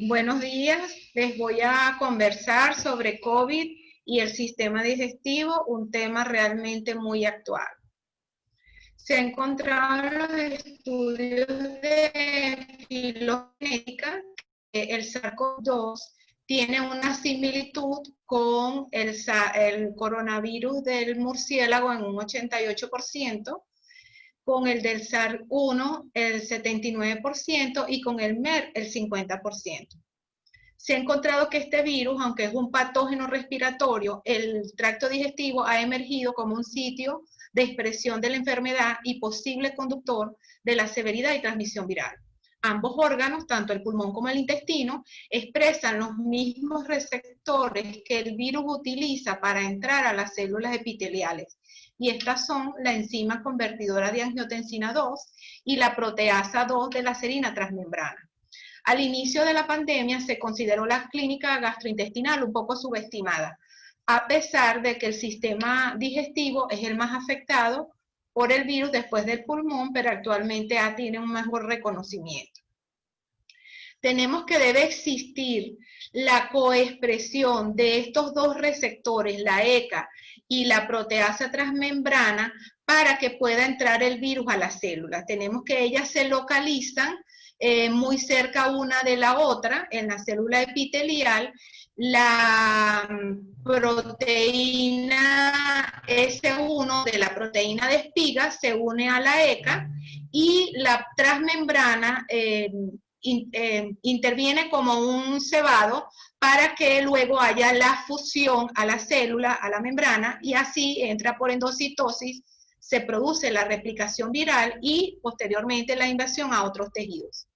Buenos días, les voy a conversar sobre COVID y el sistema digestivo, un tema realmente muy actual. Se ha encontrado en los estudios de filogenética que el SARS-CoV-2 tiene una similitud con el coronavirus del murciélago en un 88%, con el del SARS-1 el 79% y con el MERS el 50%. Se ha encontrado que este virus, aunque es un patógeno respiratorio, el tracto digestivo ha emergido como un sitio de expresión de la enfermedad y posible conductor de la severidad y transmisión viral. Ambos órganos, tanto el pulmón como el intestino, expresan los mismos receptores que el virus utiliza para entrar a las células epiteliales. Y estas son la enzima convertidora de angiotensina 2 y la proteasa 2 de la serina transmembrana. Al inicio de la pandemia se consideró la clínica gastrointestinal un poco subestimada, a pesar de que el sistema digestivo es el más afectado por el virus después del pulmón, pero actualmente tiene un mejor reconocimiento. Tenemos que debe existir la coexpresión de estos dos receptores, la ECA y la proteasa transmembrana, para que pueda entrar el virus a la célula. Tenemos que ellas se localizan muy cerca una de la otra en la célula epitelial. La proteína S1 de la proteína de espiga se une a la ECA y la transmembrana interviene como un cebado para que luego haya la fusión a la célula, a la membrana, y así entra por endocitosis, se produce la replicación viral y posteriormente la invasión a otros tejidos.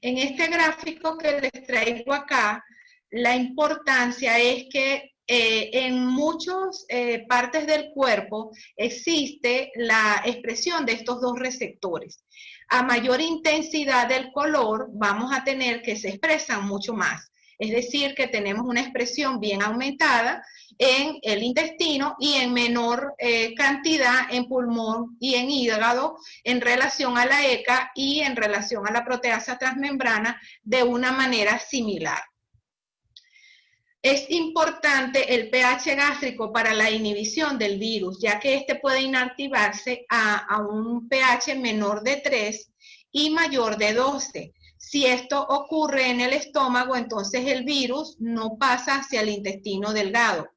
En este gráfico que les traigo acá, la importancia es que en muchas partes del cuerpo existe la expresión de estos dos receptores. A mayor intensidad del color, vamos a tener que se expresan mucho más. Es decir, que tenemos una expresión bien aumentada en el intestino y en menor cantidad en pulmón y en hígado en relación a la ECA y en relación a la proteasa transmembrana de una manera similar. Es importante el pH gástrico para la inhibición del virus, ya que este puede inactivarse a un pH menor de 3 y mayor de 12. Si esto ocurre en el estómago, entonces el virus no pasa hacia el intestino delgado,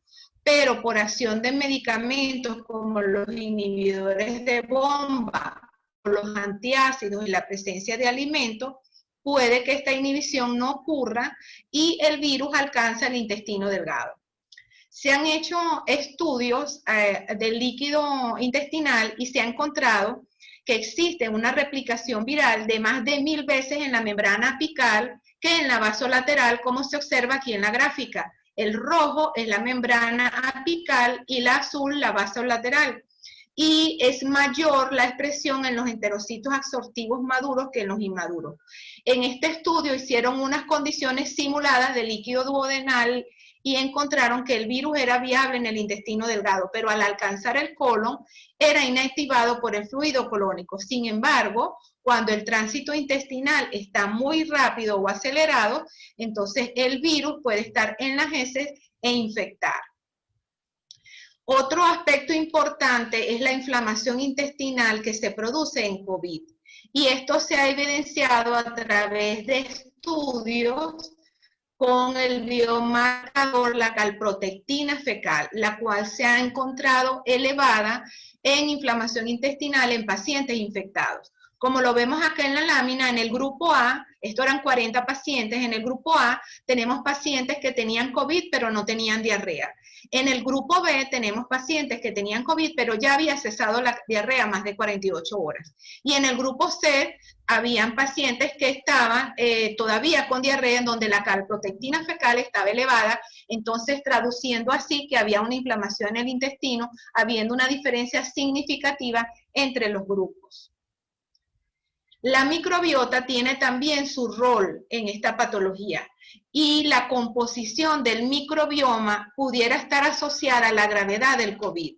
pero por acción de medicamentos como los inhibidores de bomba, los antiácidos y la presencia de alimentos, puede que esta inhibición no ocurra y el virus alcanza el intestino delgado. Se han hecho estudios del líquido intestinal y se ha encontrado que existe una replicación viral de más de 1000 veces en la membrana apical que en la vasolateral, como se observa aquí en la gráfica. El rojo es la membrana apical y la azul la vasolateral. Y es mayor la expresión en los enterocitos absortivos maduros que en los inmaduros. En este estudio hicieron unas condiciones simuladas de líquido duodenal y encontraron que el virus era viable en el intestino delgado, pero al alcanzar el colon era inactivado por el fluido colónico. Sin embargo, cuando el tránsito intestinal está muy rápido o acelerado, entonces el virus puede estar en las heces e infectar. Otro aspecto importante es la inflamación intestinal que se produce en COVID. Y esto se ha evidenciado a través de estudios con el biomarcador, la calprotectina fecal, la cual se ha encontrado elevada en inflamación intestinal en pacientes infectados. Como lo vemos acá en la lámina, en el grupo A, esto eran 40 pacientes, en el grupo A tenemos pacientes que tenían COVID pero no tenían diarrea. En el grupo B tenemos pacientes que tenían COVID pero ya había cesado la diarrea más de 48 horas. Y en el grupo C habían pacientes que estaban todavía con diarrea en donde la calprotectina fecal estaba elevada, entonces traduciendo así que había una inflamación en el intestino, habiendo una diferencia significativa entre los grupos. La microbiota tiene también su rol en esta patología y la composición del microbioma pudiera estar asociada a la gravedad del COVID.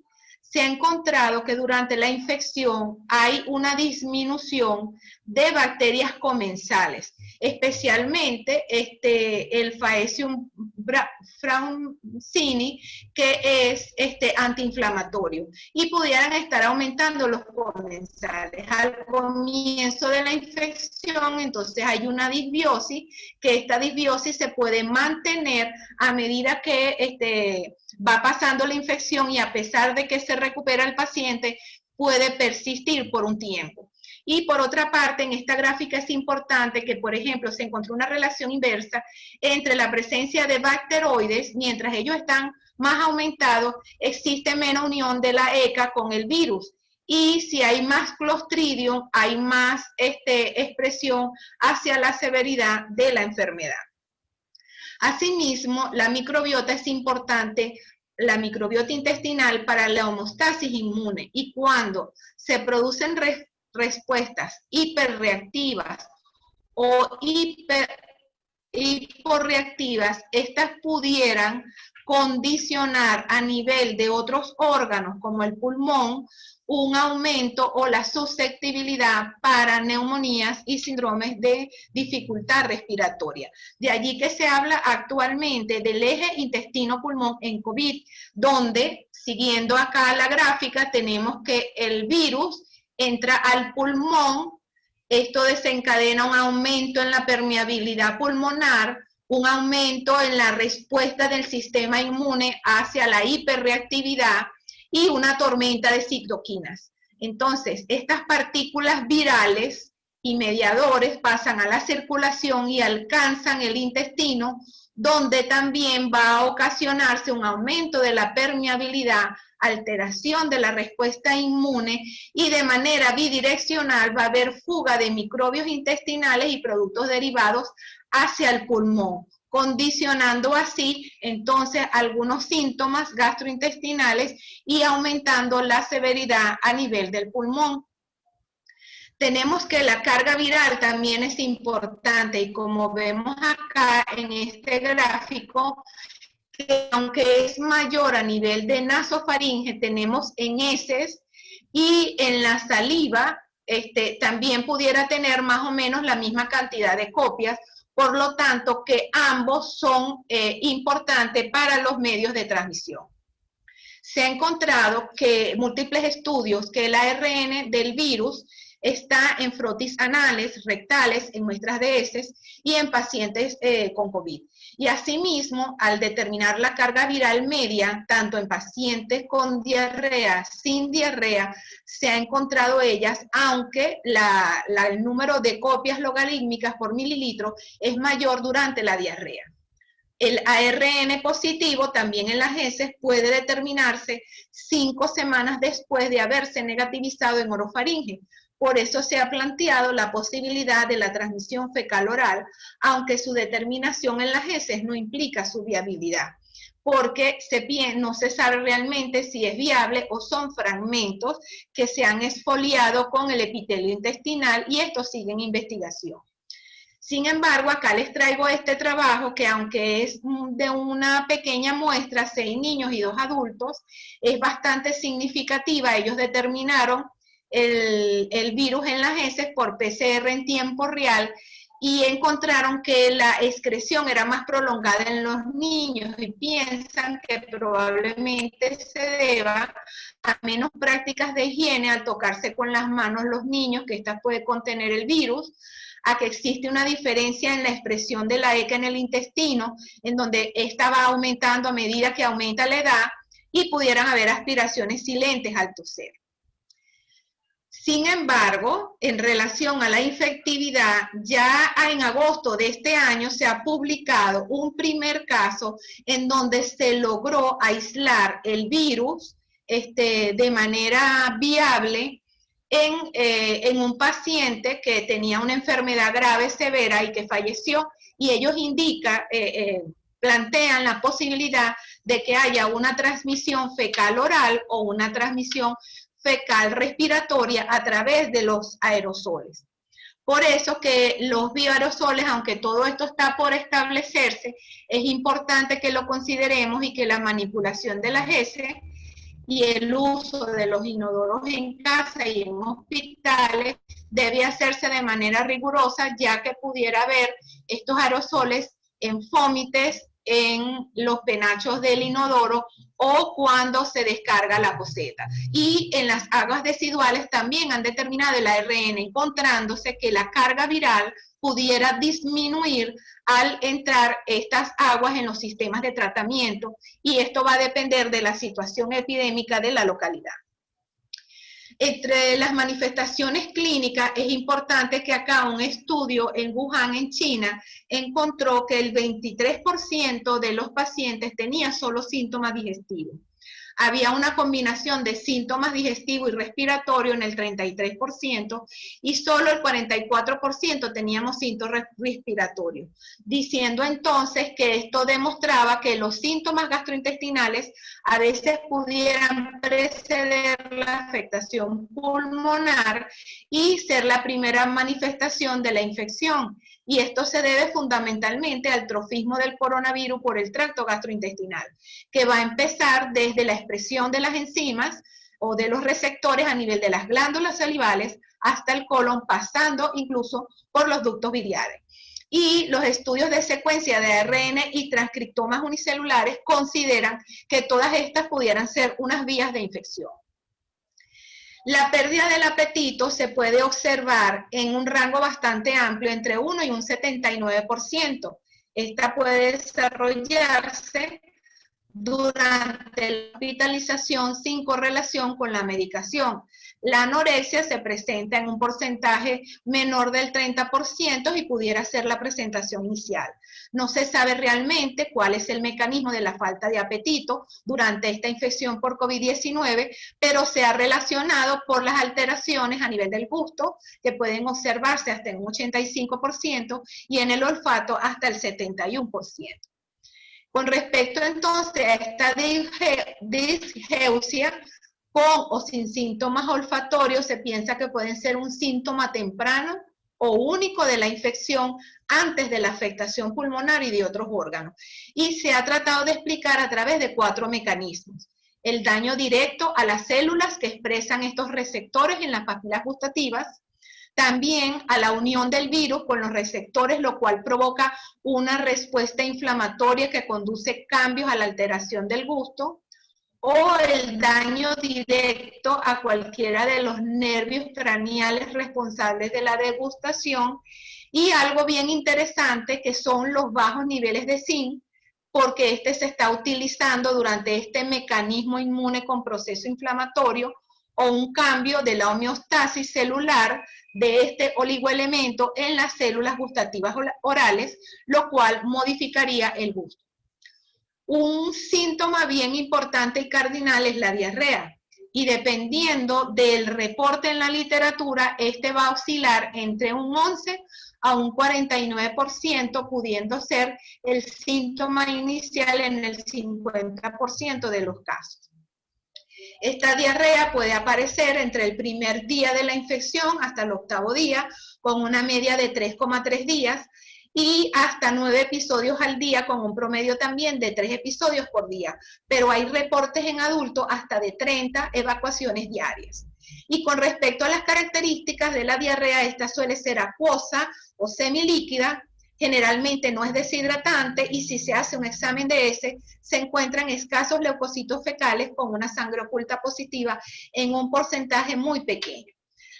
se ha encontrado que durante la infección hay una disminución de bacterias comensales, especialmente el Faecium francini, que es antiinflamatorio, y pudieran estar aumentando los comensales. Al comienzo de la infección, entonces hay una disbiosis, que esta disbiosis se puede mantener a medida que va pasando la infección, y a pesar de que se recupera el paciente, puede persistir por un tiempo. Y por otra parte, en esta gráfica es importante que, por ejemplo, se encontró una relación inversa entre la presencia de bacteroides. Mientras ellos están más aumentados, existe menos unión de la ECA con el virus. Y si hay más Clostridium, hay más expresión hacia la severidad de la enfermedad. Asimismo, la microbiota es importante, la microbiota intestinal, para la homeostasis inmune, y cuando se producen respuestas hiperreactivas o hiporreactivas, estas pudieran condicionar a nivel de otros órganos como el pulmón un aumento o la susceptibilidad para neumonías y síndromes de dificultad respiratoria. De allí que se habla actualmente del eje intestino-pulmón en COVID, donde, siguiendo acá la gráfica, tenemos que el virus entra al pulmón. Esto desencadena un aumento en la permeabilidad pulmonar, un aumento en la respuesta del sistema inmune hacia la hiperreactividad y una tormenta de citoquinas. Entonces, estas partículas virales y mediadores pasan a la circulación y alcanzan el intestino, donde también va a ocasionarse un aumento de la permeabilidad, alteración de la respuesta inmune, y de manera bidireccional va a haber fuga de microbios intestinales y productos derivados hacia el pulmón, condicionando así entonces algunos síntomas gastrointestinales y aumentando la severidad a nivel del pulmón. Tenemos que la carga viral también es importante, y como vemos acá en este gráfico, que aunque es mayor a nivel de nasofaringe, tenemos en heces y en la saliva, también pudiera tener más o menos la misma cantidad de copias. Por lo tanto, que ambos son importantes para los medios de transmisión. Se ha encontrado que múltiples estudios que el ARN del virus está en frotis anales, rectales, en muestras de heces y en pacientes con COVID. Y asimismo, al determinar la carga viral media, tanto en pacientes con diarrea, sin diarrea, se ha encontrado ellas, aunque el número de copias logarítmicas por mililitro es mayor durante la diarrea. El ARN positivo también en las heces puede determinarse 5 semanas después de haberse negativizado en orofaringe. Por eso se ha planteado la posibilidad de la transmisión fecal-oral, aunque su determinación en las heces no implica su viabilidad, porque no se sabe realmente si es viable o son fragmentos que se han exfoliado con el epitelio intestinal, y esto sigue en investigación. Sin embargo, acá les traigo este trabajo que, aunque es de una pequeña muestra, 6 niños y 2 adultos, es bastante significativa. Ellos determinaron el virus en las heces por PCR en tiempo real y encontraron que la excreción era más prolongada en los niños, y piensan que probablemente se deba a menos prácticas de higiene al tocarse con las manos los niños, que esta puede contener el virus, a que existe una diferencia en la expresión de la ECA en el intestino, en donde esta va aumentando a medida que aumenta la edad, y pudieran haber aspiraciones silentes al toser. Sin embargo, en relación a la infectividad, ya en agosto de este año se ha publicado un primer caso en donde se logró aislar el virus de manera viable en un paciente que tenía una enfermedad grave, severa, y que falleció, y ellos plantean la posibilidad de que haya una transmisión fecal-oral o una transmisión fecal respiratoria a través de los aerosoles. Por eso que los bioaerosoles, aunque todo esto está por establecerse, es importante que lo consideremos, y que la manipulación de las heces y el uso de los inodoros en casa y en hospitales debe hacerse de manera rigurosa, ya que pudiera haber estos aerosoles en fómites, en los penachos del inodoro o cuando se descarga la poceta. Y en las aguas residuales también han determinado el ARN, encontrándose que la carga viral pudiera disminuir al entrar estas aguas en los sistemas de tratamiento, y esto va a depender de la situación epidémica de la localidad. Entre las manifestaciones clínicas es importante que acá un estudio en Wuhan, en China, encontró que el 23% de los pacientes tenía solo síntomas digestivos. Había una combinación de síntomas digestivos y respiratorios en el 33% y solo el 44% teníamos síntomas respiratorios, diciendo entonces que esto demostraba que los síntomas gastrointestinales a veces pudieran preceder la afectación pulmonar y ser la primera manifestación de la infección. Y esto se debe fundamentalmente al trofismo del coronavirus por el tracto gastrointestinal, que va a empezar desde la expresión de las enzimas o de los receptores a nivel de las glándulas salivales hasta el colon, pasando incluso por los ductos biliares. Y los estudios de secuencia de ARN y transcriptomas unicelulares consideran que todas estas pudieran ser unas vías de infección. La pérdida del apetito se puede observar en un rango bastante amplio, entre 1 y un 79%. Esta puede desarrollarse durante la hospitalización sin correlación con la medicación. La anorexia se presenta en un porcentaje menor del 30% y pudiera ser la presentación inicial. No se sabe realmente cuál es el mecanismo de la falta de apetito durante esta infección por COVID-19, pero se ha relacionado por las alteraciones a nivel del gusto, que pueden observarse hasta en un 85%, y en el olfato hasta el 71%. Con respecto entonces a esta disgeusia, con o sin síntomas olfatorios, se piensa que pueden ser un síntoma temprano o único de la infección antes de la afectación pulmonar y de otros órganos. Y se ha tratado de explicar a través de 4 mecanismos. El daño directo a las células que expresan estos receptores en las papilas gustativas, también a la unión del virus con los receptores, lo cual provoca una respuesta inflamatoria que conduce cambios a la alteración del gusto, o el daño directo a cualquiera de los nervios craneales responsables de la degustación, y algo bien interesante que son los bajos niveles de zinc, porque este se está utilizando durante este mecanismo inmune con proceso inflamatorio, o un cambio de la homeostasis celular de este oligoelemento en las células gustativas orales, lo cual modificaría el gusto. Un síntoma bien importante y cardinal es la diarrea, y dependiendo del reporte en la literatura, este va a oscilar entre un 11 a un 49%, pudiendo ser el síntoma inicial en el 50% de los casos. Esta diarrea puede aparecer entre el primer día de la infección hasta el 8º día, con una media de 3,3 días, y hasta 9 episodios al día, con un promedio también de 3 episodios por día. Pero hay reportes en adultos hasta de 30 evacuaciones diarias. Y con respecto a las características de la diarrea, esta suele ser acuosa o semilíquida, generalmente no es deshidratante, y si se hace un examen de ese, se encuentran escasos leucocitos fecales con una sangre oculta positiva en un porcentaje muy pequeño.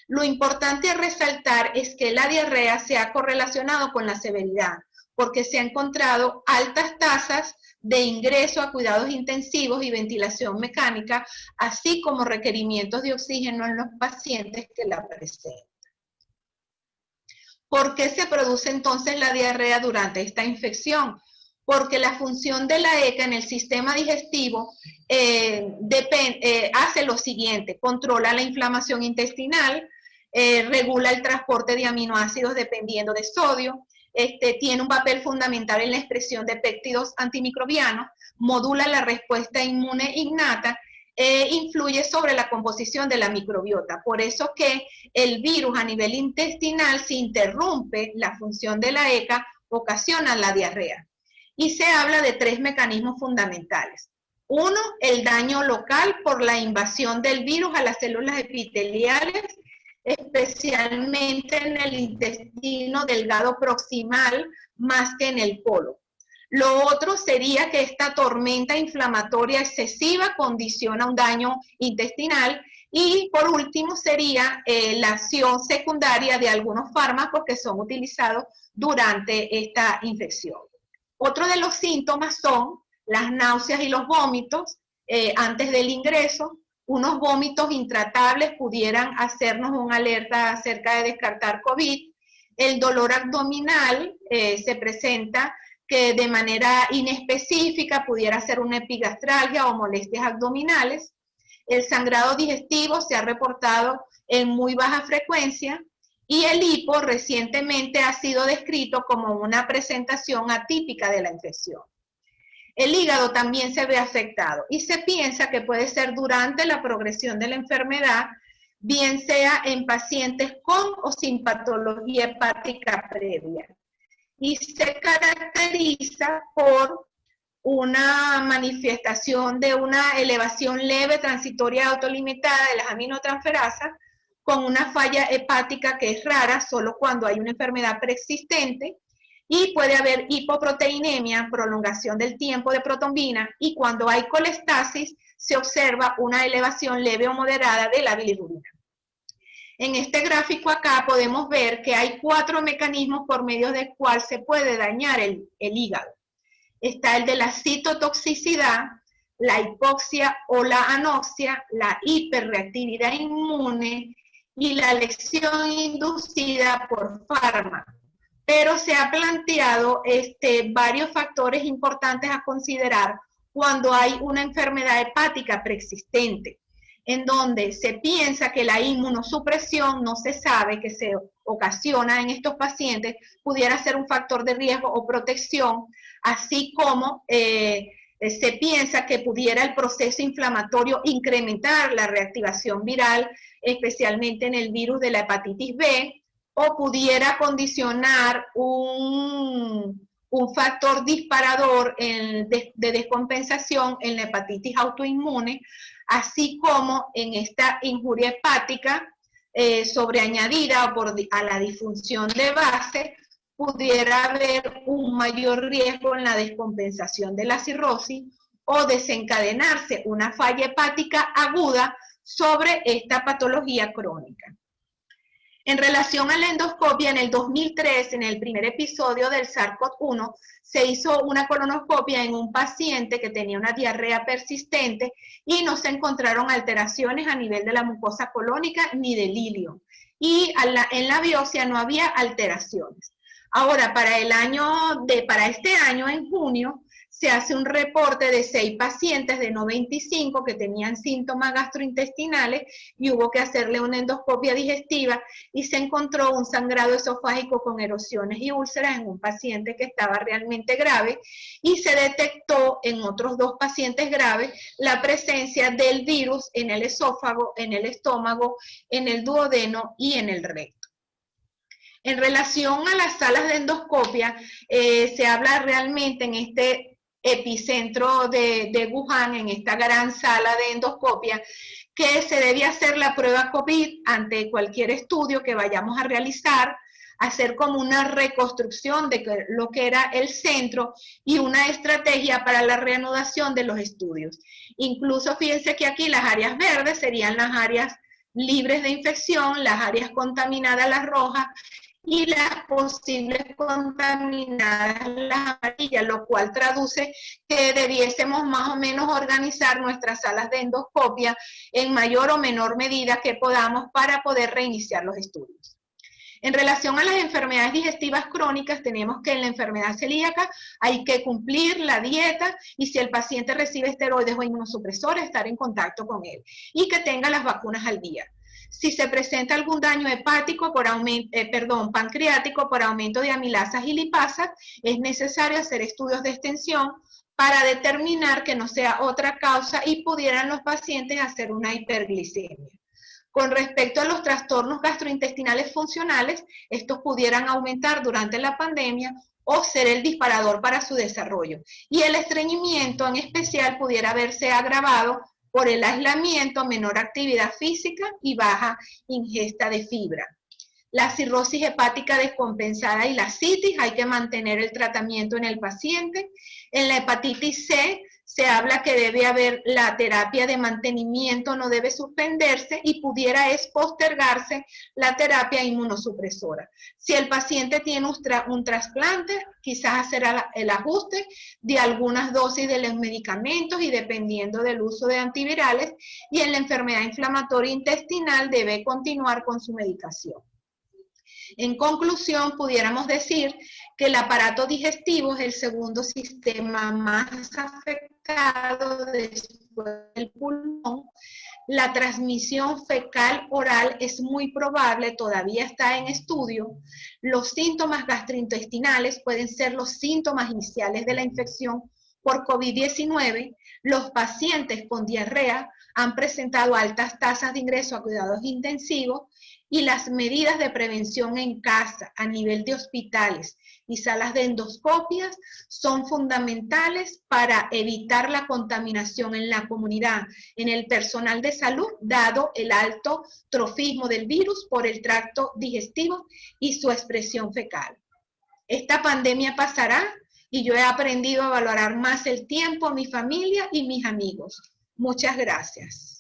Lo importante a resaltar es que la diarrea se ha correlacionado con la severidad, porque se han encontrado altas tasas de ingreso a cuidados intensivos y ventilación mecánica, así como requerimientos de oxígeno en los pacientes que la presentan. ¿Por qué se produce entonces la diarrea durante esta infección? Porque la función de la ECA en el sistema digestivo hace lo siguiente: controla la inflamación intestinal, regula el transporte de aminoácidos dependiendo de sodio, tiene un papel fundamental en la expresión de péptidos antimicrobianos, modula la respuesta inmune innata, influye sobre la composición de la microbiota. Por eso que el virus a nivel intestinal, si interrumpe la función de la ECA, ocasiona la diarrea. Y se habla de 3 mecanismos fundamentales. Uno, el daño local por la invasión del virus a las células epiteliales, especialmente en el intestino delgado proximal más que en el colon. Lo otro sería que esta tormenta inflamatoria excesiva condiciona un daño intestinal. Y por último sería la acción secundaria de algunos fármacos que son utilizados durante esta infección. Otro de los síntomas son las náuseas y los vómitos antes del ingreso. Unos vómitos intratables pudieran hacernos una alerta acerca de descartar COVID. El dolor abdominal se presenta que de manera inespecífica pudiera ser una epigastralgia o molestias abdominales. El sangrado digestivo se ha reportado en muy baja frecuencia y el hipo recientemente ha sido descrito como una presentación atípica de la infección. El hígado también se ve afectado y se piensa que puede ser durante la progresión de la enfermedad, bien sea en pacientes con o sin patología hepática previa. Y se caracteriza por una manifestación de una elevación leve, transitoria, autolimitada de las aminotransferasas, con una falla hepática que es rara solo cuando hay una enfermedad preexistente, y puede haber hipoproteinemia, prolongación del tiempo de protombina, y cuando hay colestasis se observa una elevación leve o moderada de la bilirrubina. En este gráfico acá podemos ver que hay 4 mecanismos por medio del cual se puede dañar el hígado. Está el de la citotoxicidad, la hipoxia o la anoxia, la hiperreactividad inmune y la lesión inducida por fármaco. Pero se ha planteado varios factores importantes a considerar cuando hay una enfermedad hepática preexistente, en donde se piensa que la inmunosupresión no se sabe que se ocasiona en estos pacientes, pudiera ser un factor de riesgo o protección, así como se piensa que pudiera el proceso inflamatorio incrementar la reactivación viral, especialmente en el virus de la hepatitis B, o pudiera condicionar un factor disparador de descompensación en la hepatitis autoinmune, así como en esta injuria hepática sobreañadida a la disfunción de base, pudiera haber un mayor riesgo en la descompensación de la cirrosis o desencadenarse una falla hepática aguda sobre esta patología crónica. En relación a la endoscopia, en el 2003, en el primer episodio del SARS-CoV-1, se hizo una colonoscopia en un paciente que tenía una diarrea persistente y no se encontraron alteraciones a nivel de la mucosa colónica ni del ilio. Y en la biopsia no había alteraciones. Ahora, para este año, en junio, se hace un reporte de 6 pacientes de 95 que tenían síntomas gastrointestinales y hubo que hacerle una endoscopia digestiva y se encontró un sangrado esofágico con erosiones y úlceras en un paciente que estaba realmente grave y se detectó en otros 2 pacientes graves la presencia del virus en el esófago, en el estómago, en el duodeno y en el recto. En relación a las salas de endoscopia, se habla realmente en este epicentro de Wuhan, en esta gran sala de endoscopia, que se debe hacer la prueba COVID ante cualquier estudio que vayamos a realizar, hacer como una reconstrucción de lo que era el centro y una estrategia para la reanudación de los estudios. Incluso fíjense que aquí las áreas verdes serían las áreas libres de infección, las áreas contaminadas, las rojas, y las posibles contaminadas las amarillas, lo cual traduce que debiésemos más o menos organizar nuestras salas de endoscopia en mayor o menor medida que podamos para poder reiniciar los estudios. En relación a las enfermedades digestivas crónicas, tenemos que en la enfermedad celíaca hay que cumplir la dieta y si el paciente recibe esteroides o inmunosupresores, estar en contacto con él y que tenga las vacunas al día. Si se presenta algún daño hepático pancreático por aumento de amilasas y lipasas, es necesario hacer estudios de extensión para determinar que no sea otra causa y pudieran los pacientes hacer una hiperglicemia. Con respecto a los trastornos gastrointestinales funcionales, estos pudieran aumentar durante la pandemia o ser el disparador para su desarrollo. Y el estreñimiento en especial pudiera verse agravado por el aislamiento, menor actividad física y baja ingesta de fibra. La cirrosis hepática descompensada y la citis, hay que mantener el tratamiento en el paciente. En la hepatitis C se habla que debe haber la terapia de mantenimiento, no debe suspenderse y pudiera postergarse la terapia inmunosupresora. Si el paciente tiene un trasplante, quizás hacer el ajuste de algunas dosis de los medicamentos y dependiendo del uso de antivirales, y en la enfermedad inflamatoria intestinal debe continuar con su medicación. En conclusión, pudiéramos decir que el aparato digestivo es el segundo sistema más afectado después del pulmón. La transmisión fecal oral es muy probable, todavía está en estudio. Los síntomas gastrointestinales pueden ser los síntomas iniciales de la infección por COVID-19. Los pacientes con diarrea han presentado altas tasas de ingreso a cuidados intensivos y las medidas de prevención en casa a nivel de hospitales y salas de endoscopias son fundamentales para evitar la contaminación en la comunidad, en el personal de salud, dado el alto trofismo del virus por el tracto digestivo y su expresión fecal. Esta pandemia pasará y yo he aprendido a valorar más el tiempo, mi familia y mis amigos. Muchas gracias.